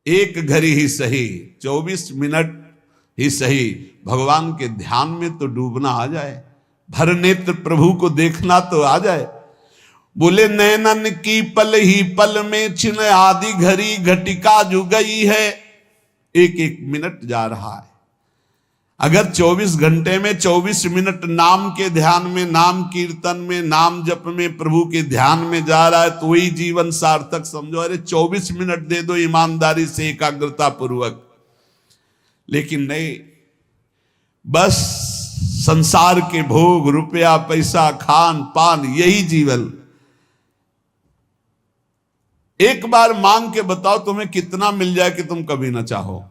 एक घड़ी ही सही, 24 मिनट ही सही, भगवान के ध्यान में तो डूबना आ जाए, भर नेत्र प्रभु को देखना तो आ जाए। बोले नैनन की पल ही पल में छिन आदि घड़ी घटिका जो गई है। एक एक मिनट जा रहा है। अगर 24 घंटे में 24 मिनट नाम के ध्यान में, नाम कीर्तन में, नाम जप में, प्रभु के ध्यान में जा रहा है तो वही जीवन सार्थक समझो। अरे 24 मिनट दे दो ईमानदारी से, एकाग्रता पूर्वक। लेकिन नहीं, बस संसार के भोग, रुपया पैसा, खान पान, यही जीवन। एक बार मांग के बताओ तुम्हें कितना मिल जाए कि तुम कभी ना चाहो।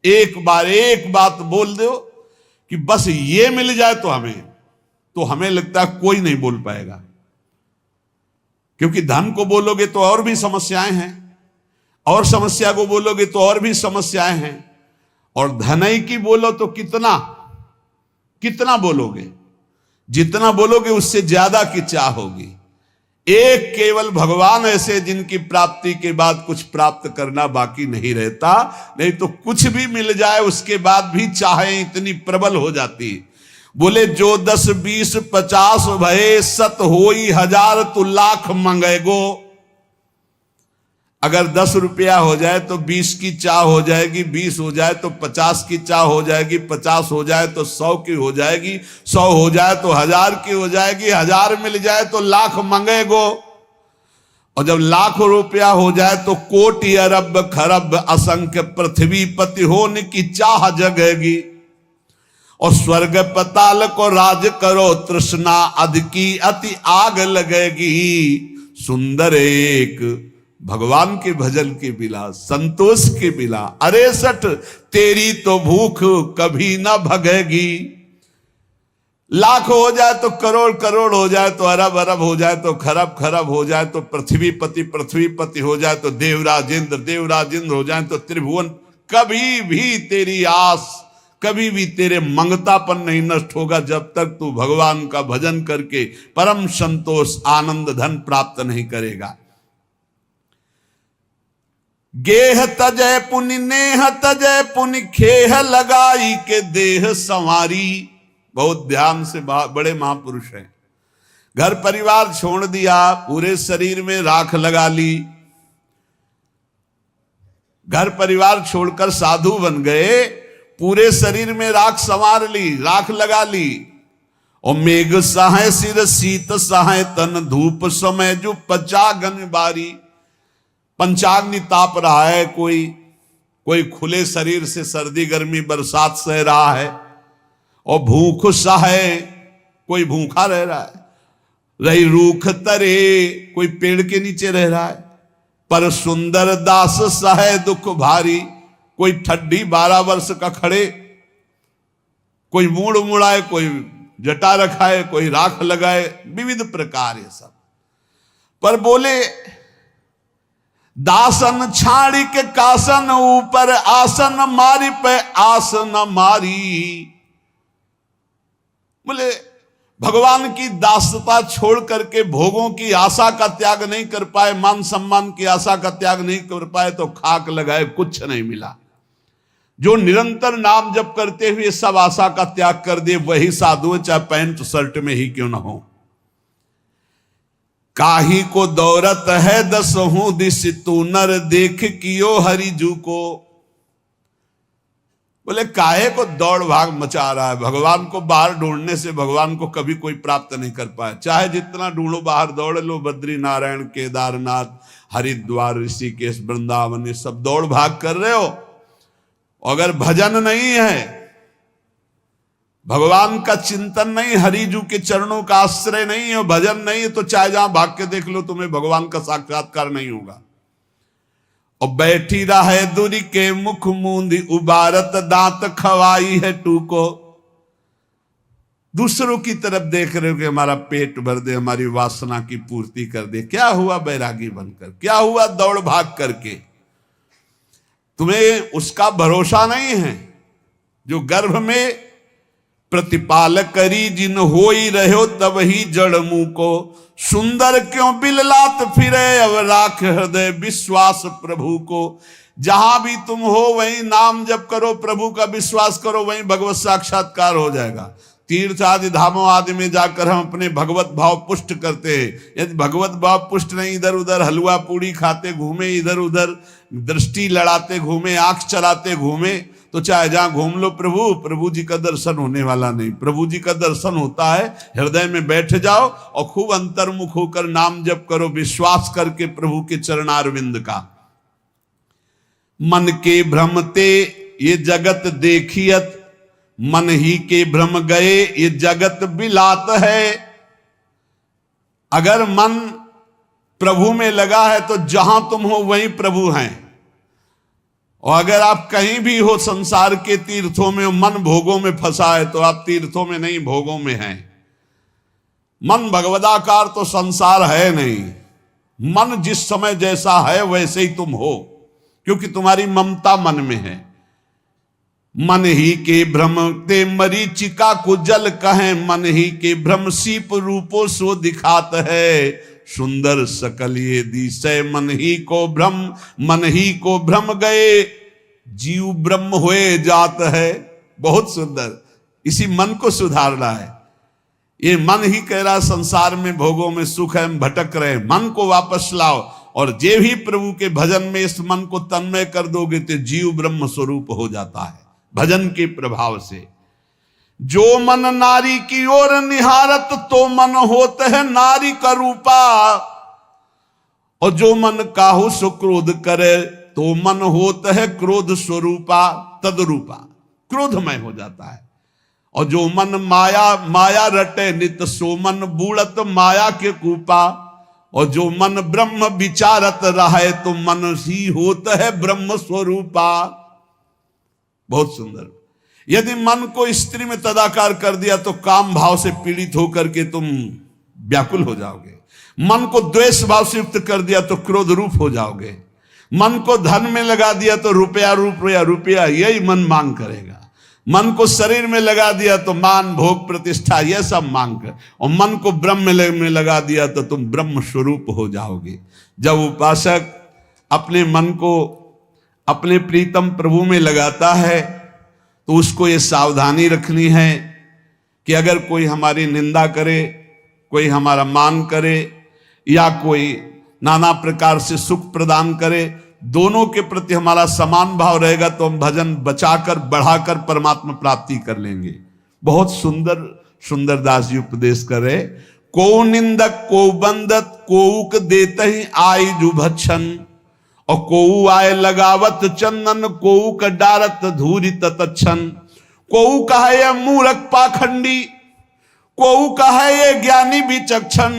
एक बार एक बात बोल दो कि बस ये मिल जाए तो हमें लगता है कोई नहीं बोल पाएगा। क्योंकि धन को बोलोगे तो और भी समस्याएं हैं, और समस्या को बोलोगे तो और भी समस्याएं हैं, और धनई की बोलो तो कितना कितना बोलोगे, जितना बोलोगे उससे ज्यादा की चाह होगी। एक केवल भगवान ऐसे जिनकी प्राप्ति के बाद कुछ प्राप्त करना बाकी नहीं रहता। नहीं तो कुछ भी मिल जाए उसके बाद भी चाहे इतनी प्रबल हो जाती। बोले जो 10 20 50 भये सत होई हजार तू लाख मंगेगो। अगर 10 रुपया हो जाए तो 20 की चाह हो जाएगी, 20 हो जाए तो 50 की चाह हो जाएगी, 50 हो जाए तो 100 की हो जाएगी, 100 हो जाए तो 1000 की हो जाएगी, 1000 मिल जाए तो लाख मंगेगो। और जब लाख रुपया हो जाए तो कोटि अरब खरब असंख्य पृथ्वी पति होने की चाह जगेगी। और स्वर्ग पताल को राज करो तृष्णा अधिकी अति आग लगेगी। सुंदर एक भगवान के भजन के बिला, संतोष के बिला, अरे सठ तेरी तो भूख कभी ना भगेगी। लाख हो जाए तो करोड़ करोड़ हो जाए तो अरब अरब हो जाए तो खरब खरब हो जाए तो पृथ्वी पति हो जाए तो देवराज इंद्र हो जाए तो त्रिभुवन, कभी भी तेरी आस, कभी भी तेरे मंगतापन नहीं नष्ट होगा जब तक तू भगवान का भजन करके परम संतोष आनंद धन प्राप्त नहीं करेगा। गेह तजय पुनि नेह तजय पुनि खेह लगाई के देह संवारी। बहुत ध्यान से, बड़े महापुरुष हैं। घर परिवार छोड़ दिया, पूरे शरीर में राख लगा ली। घर परिवार छोड़कर साधु बन गए, पूरे शरीर में राख संवार ली, राख लगा ली। और मेघ सहाय सिर शीत सहाय तन धूप समय जो पचागन बारी। पंचाग्नि ताप रहा है, कोई खुले शरीर से सर्दी गर्मी बरसात सह रहा है, और भूख सहे, कोई भूखा रह रहा है। रही रूख तरे, कोई पेड़ के नीचे रह रहा है। पर सुंदर दास सहे दुख भारी। कोई ठड्डी 12 वर्ष का खड़े, कोई मूड़ मुड़ाए, कोई जटा रखाए, कोई राख लगाए, विविध प्रकार ये सब। पर बोले दासन छाड़ी के कासन ऊपर आसन मारी पे आसन मारी। बोले भगवान की दासता छोड़ करके भोगों की आशा का त्याग नहीं कर पाए, मान सम्मान की आशा का त्याग नहीं कर पाए तो खाक लगाए, कुछ नहीं मिला। जो निरंतर नाम जप करते हुए सब आशा का त्याग कर दे वही साधु, चाहे पैंट शर्ट में ही क्यों ना हो। काही को दौरत है दसहूं दिस तू नर देख कियो हरिजू को। बोले काहे को दौड़ भाग मचा रहा है। भगवान को बाहर ढूंढने से भगवान को कभी कोई प्राप्त नहीं कर पाया। चाहे जितना ढूंढो, बाहर दौड़ लो, बद्री नारायण केदारनाथ हरिद्वार ऋषिकेश वृंदावन, ये सब दौड़ भाग कर रहे हो। अगर भजन नहीं है, भगवान का चिंतन नहीं, हरिजू के चरणों का आश्रय नहीं है, भजन नहीं है, तो चाहे जहां भाग के देख लो तुम्हें भगवान का साक्षात्कार नहीं होगा। और बैठी रहे दूरी के मुख मूंदी उबारत दांत खवाई है टूको। दूसरों की तरफ देख रहे हो कि हमारा पेट भर दे, हमारी वासना की पूर्ति कर दे। क्या हुआ बैरागी बनकर, क्या हुआ दौड़ भाग करके। तुम्हें उसका भरोसा नहीं है जो गर्भ में प्रतिपाल करी जिन होई रहो तब ही जड़ मुंह को, सुंदर क्यों बिललात फिरे अब राख हृदय विश्वास प्रभु को। जहां भी तुम हो वहीं नाम जप करो, प्रभु का विश्वास करो, वहीं भगवत साक्षात्कार हो जाएगा। तीर्थ आदि धामों आदि में जाकर हम अपने भगवत भाव पुष्ट करते हैं। यदि भगवत भाव पुष्ट नहीं, इधर उधर हलवा पूड़ी खाते घूमे, इधर उधर दृष्टि लड़ाते घूमे, आंख चलाते घूमे, तो चाहे जहां घूम लो प्रभु जी का दर्शन होने वाला नहीं। प्रभु जी का दर्शन होता है हृदय में बैठ जाओ और खूब अंतर्मुख होकर नाम जप करो, विश्वास करके प्रभु के चरणारविंद का। मन के भ्रमते ये जगत देखियत, मन ही के भ्रम गए ये जगत बिलात है। अगर मन प्रभु में लगा है तो जहां तुम हो वहीं प्रभु हैं। और अगर आप कहीं भी हो संसार के तीर्थों में, मन भोगों में फंसा है तो आप तीर्थों में नहीं भोगों में हैं। मन भगवदाकार तो संसार है नहीं। मन जिस समय जैसा है वैसे ही तुम हो, क्योंकि तुम्हारी ममता मन में है। मन ही के भ्रम ते मरीचिका को जल कहें, मन ही के भ्रम सीप रूपो सो दिखात है। सुंदर सकल ये दिशय मन ही को भ्रम, मन ही को भ्रम गए जीव ब्रह्म हुए जात है। बहुत सुंदर, इसी मन को सुधारना है। ये मन ही कह रहा संसार में भोगों में सुख है, हम भटक रहे, मन को वापस लाओ। और जे भी प्रभु के भजन में इस मन को तन्मय कर दोगे तो जीव ब्रह्म स्वरूप हो जाता है भजन के प्रभाव से। जो मन नारी की ओर निहारत तो मन होता है नारी का रूपा, और जो मन काहू सो क्रोध करे तो मन होता है क्रोध स्वरूपा तदरूपा, क्रोधमय हो जाता है। और जो मन माया रटे नित सो मन बूढ़त माया के कूपा, और जो मन ब्रह्म विचारत रहे तो मन ही होता है ब्रह्म स्वरूपा। बहुत सुंदर। यदि मन को स्त्री में तदाकार कर दिया तो काम भाव से पीड़ित होकर के तुम व्याकुल हो जाओगे। मन को द्वेष भाव से युक्त कर दिया तो क्रोध रूप हो जाओगे। मन को धन में लगा दिया तो रुपया यही मन मांग करेगा। मन को शरीर में लगा दिया तो मान भोग प्रतिष्ठा यह सब मांग कर, और मन को ब्रह्म में लगा दिया तो तुम ब्रह्म स्वरूप हो जाओगे। जब उपासक अपने मन को अपने प्रीतम प्रभु में लगाता है तो उसको ये सावधानी रखनी है कि अगर कोई हमारी निंदा करे, कोई हमारा मान करे, या कोई नाना प्रकार से सुख प्रदान करे, दोनों के प्रति हमारा समान भाव रहेगा तो हम भजन बचाकर बढ़ाकर परमात्मा प्राप्ति कर लेंगे। बहुत सुंदर सुंदर दास जी उपदेश करे। को निंदक को बंदत कोउक देते ही आई जुभच्छन, और कोऊ आए लगावत चंदन कोऊ का डारत धूरी ततच्छन। कोऊ कहा ये मूर्ख पाखंडी, कोऊ कहा ये ज्ञानी विचक्षण,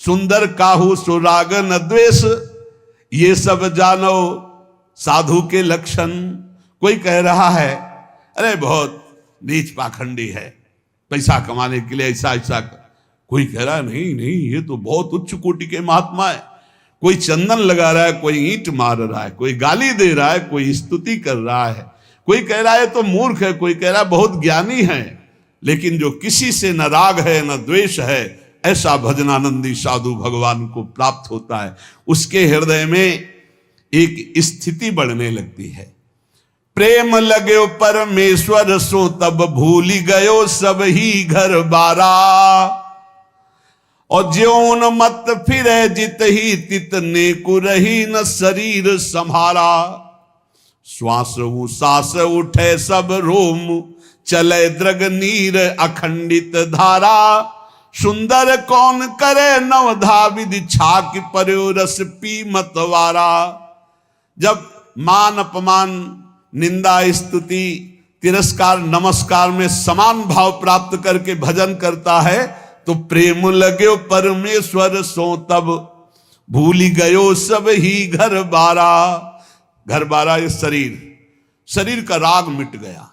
सुंदर काहू सुराग न द्वेष, ये सब जानो साधु के लक्षण। कोई कह रहा है अरे बहुत नीच पाखंडी है, पैसा कमाने के लिए ऐसा ऐसा। कोई कह रहा है नहीं ये तो बहुत उच्च कोटि के महात्मा है। कोई चंदन लगा रहा है, कोई ईंट मार रहा है, कोई गाली दे रहा है, कोई स्तुति कर रहा है, कोई कह रहा है तो मूर्ख है, कोई कह रहा है बहुत ज्ञानी है। लेकिन जो किसी से न राग है न द्वेष है, ऐसा भजनानंदी साधु भगवान को प्राप्त होता है। उसके हृदय में एक स्थिति बढ़ने लगती है। प्रेम लगे परमेश्वर सो तब भूली गयो सब ही घर बारा, और ज्योन मत फिरे जित ही तितने को रही न शरीर संभारा। श्वास सांस उठे सब रोम चले द्रग नीर अखंडित धारा। सुंदर कौन करे नवधा विधि छाक पर्यो रस पी मतवारा। जब मान अपमान निंदा स्तुति तिरस्कार नमस्कार में समान भाव प्राप्त करके भजन करता है तो प्रेम लगे परमेश्वर सो तब भूली गयो सब ही घर बारा। घर बारा ये शरीर का राग मिट गया।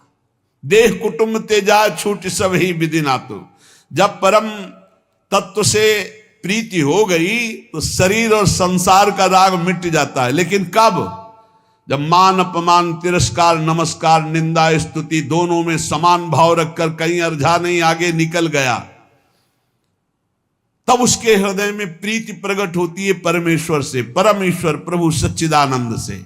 देह कुटुंब तेजा छूट सब ही विधि नातु। जब परम तत्व से प्रीति हो गई तो शरीर और संसार का राग मिट जाता है। लेकिन कब? जब मान अपमान तिरस्कार नमस्कार निंदा स्तुति दोनों में समान भाव रखकर कहीं अर्झा नहीं आगे निकल गया, तब उसके हृदय में प्रीति प्रकट होती है परमेश्वर से, परमेश्वर प्रभु सच्चिदानंद से।